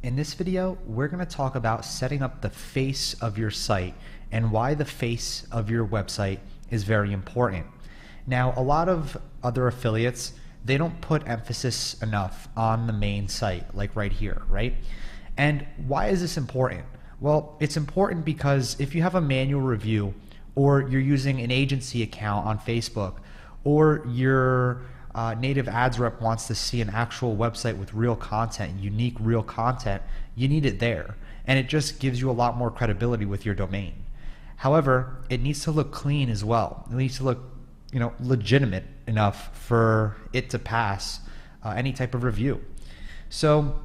In this video, we're going to talk about setting up the face of your site and why the face of your website is very important. Now, a lot of other affiliates, they don't put emphasis enough on the main site, like right here, right? And why is this important? Well, it's important because if you have a manual review or you're using an agency account on Facebook or your native ads rep wants to see an actual website with real content, unique real content, you need it there. And it just gives you a lot more credibility with your domain. However, it needs to look clean as well. It needs to look, legitimate enough for it to pass any type of review. So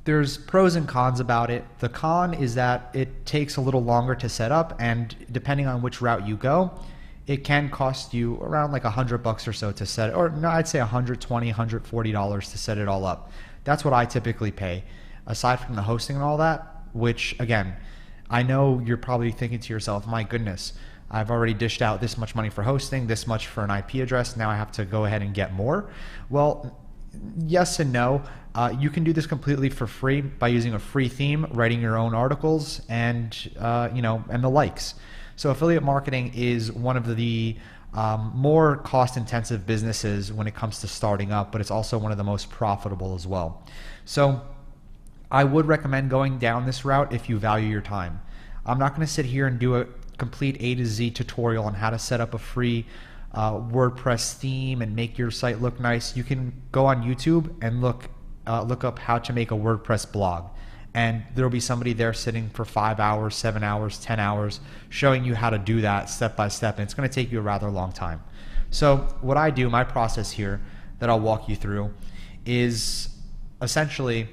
there's pros and cons about it. The con is that it takes a little longer to set up, and depending on which route you go, it can cost you around like $100 or so to set it, or no, I'd say $120, $140 to set it all up. That's what I typically pay, aside from the hosting and all that, which again, I know you're probably thinking to yourself, my goodness, I've already dished out this much money for hosting, this much for an IP address, now I have to go ahead and get more. Well, yes and no. You can do this completely for free by using a free theme, writing your own articles, and and the likes. So affiliate marketing is one of the more cost-intensive businesses when it comes to starting up, but it's also one of the most profitable as well. So I would recommend going down this route if you value your time. I'm not going to sit here and do a complete A to Z tutorial on how to set up a free WordPress theme and make your site look nice. You can go on YouTube and look up how to make a WordPress blog, and there'll be somebody there sitting for 5 hours, 7 hours, 10 hours showing you how to do that step by step, and it's going to take you a rather long time. So what I do, my process here that I'll walk you through, is essentially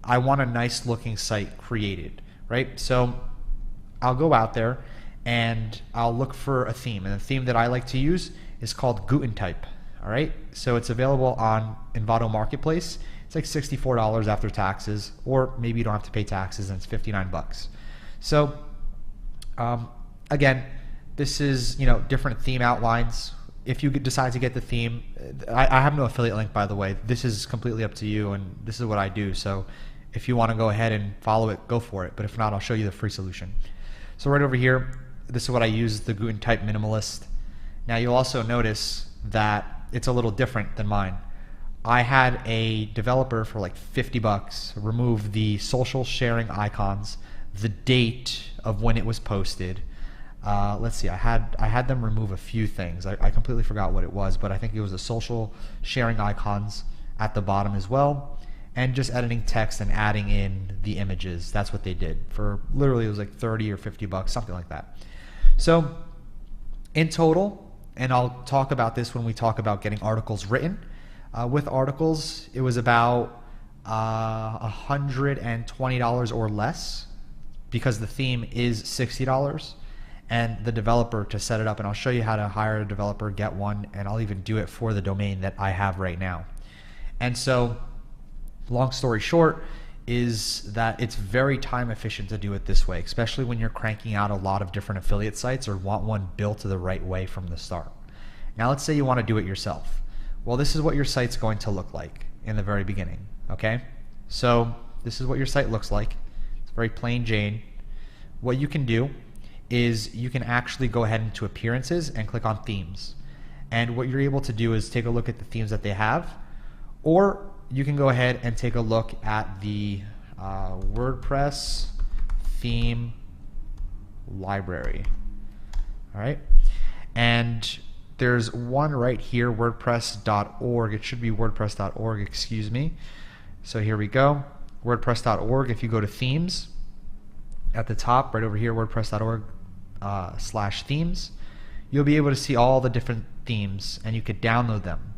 I want a nice looking site created, right? So I'll go out there and I'll look for a theme, and the theme that I like to use is called Gutentype. All right, so it's available on Envato Marketplace. It's like $64 after taxes, or maybe you don't have to pay taxes and it's $59. So again, this is different theme outlines. If you decide to get the theme, I have no affiliate link, by the way. This is completely up to you, and this is what I do. So if you want to go ahead and follow it, go for it. But if not, I'll show you the free solution. So right over here, this is what I use, the Gutentype Minimalist. Now you'll also notice that it's a little different than mine. I had a developer for like $50 remove the social sharing icons, the date of when it was posted. Let's see, I had them remove a few things. I completely forgot what it was, but I think it was the social sharing icons at the bottom as well, and just editing text and adding in the images. That's what they did for literally, it was like 30 or $50, something like that. So in total, and I'll talk about this when we talk about getting articles written, with articles, it was about $120 or less, because the theme is $60, and the developer to set it up, and I'll show you how to hire a developer, get one, and I'll even do it for the domain that I have right now. And so long story short is that it's very time efficient to do it this way, especially when you're cranking out a lot of different affiliate sites or want one built the right way from the start. Now let's say you want to do it yourself. Well, this is what your site's going to look like in the very beginning, okay? So this is what your site looks like. It's very plain Jane. What you can do is you can actually go ahead into appearances and click on themes. And what you're able to do is take a look at the themes that they have, or you can go ahead and take a look at the WordPress theme library. All right, and there's one right here, WordPress.org. It should be WordPress.org, excuse me. So here we go, WordPress.org. If you go to themes at the top, right over here, WordPress.org/themes, you'll be able to see all the different themes, and you could download them.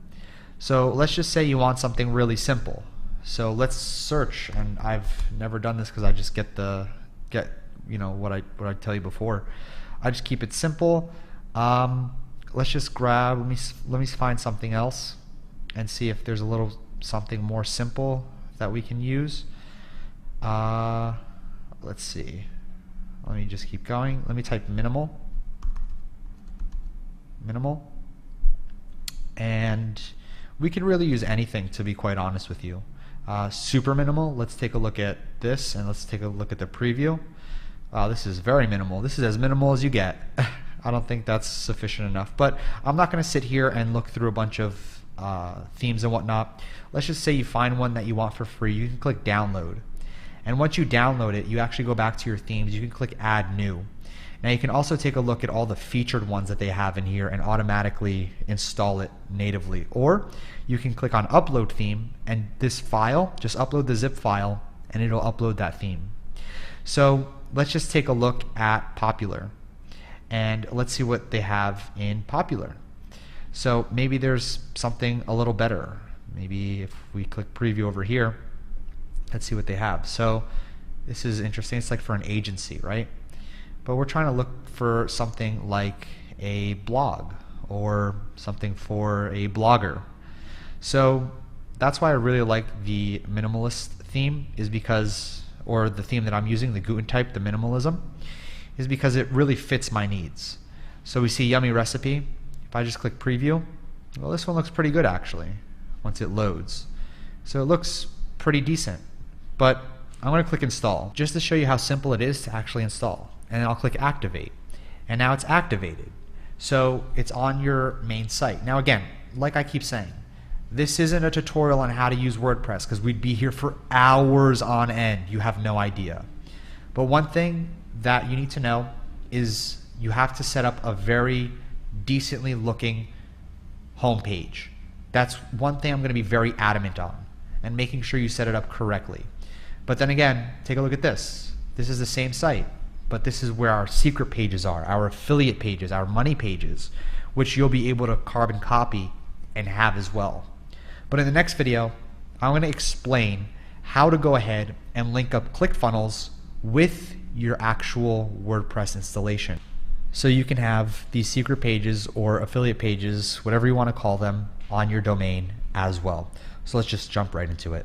So let's just say you want something really simple. So let's search, and I've never done this because I just get what I tell you before. I just keep it simple. Let's just grab. Let me find something else and see if there's a little something more simple that we can use. Let's see. Let me just keep going. Let me type minimal, and we can really use anything, to be quite honest with you. super minimal. Let's take a look at this, and let's take a look at the preview. This is very minimal. This is as minimal as you get. I don't think that's sufficient enough, but I'm not going to sit here and look through a bunch of themes and whatnot. Let's just say you find one that you want for free. You can click download, and once you download it, you actually go back to your themes. You can click add new. Now you can also take a look at all the featured ones that they have in here and automatically install it natively, or you can click on upload theme, and this file, just upload the zip file and it'll upload that theme. So let's just take a look at Popular, and let's see what they have in Popular. So maybe there's something a little better. Maybe if we click preview over here, let's see what they have. So this is interesting. It's like for an agency, right? But we're trying to look for something like a blog or something for a blogger. So that's why I really like the minimalist theme, is because, or the theme that I'm using, the Guten type, the minimalism, is because it really fits my needs. So we see yummy recipe. If I just click preview, well, this one looks pretty good actually once it loads. So it looks pretty decent, but I'm going to click install just to show you how simple it is to actually install. And I'll click activate, and now it's activated. So it's on your main site. Now again, like I keep saying, this isn't a tutorial on how to use WordPress, because we'd be here for hours on end. You have no idea. But one thing that you need to know is you have to set up a very decently looking homepage. That's one thing I'm going to be very adamant on, and making sure you set it up correctly. But then again, take a look at this. This is the same site, but this is where our secret pages are, our affiliate pages, our money pages, which you'll be able to carbon copy and have as well. But in the next video, I'm going to explain how to go ahead and link up ClickFunnels with your actual WordPress installation. So you can have these secret pages or affiliate pages, whatever you want to call them, on your domain as well. So let's just jump right into it.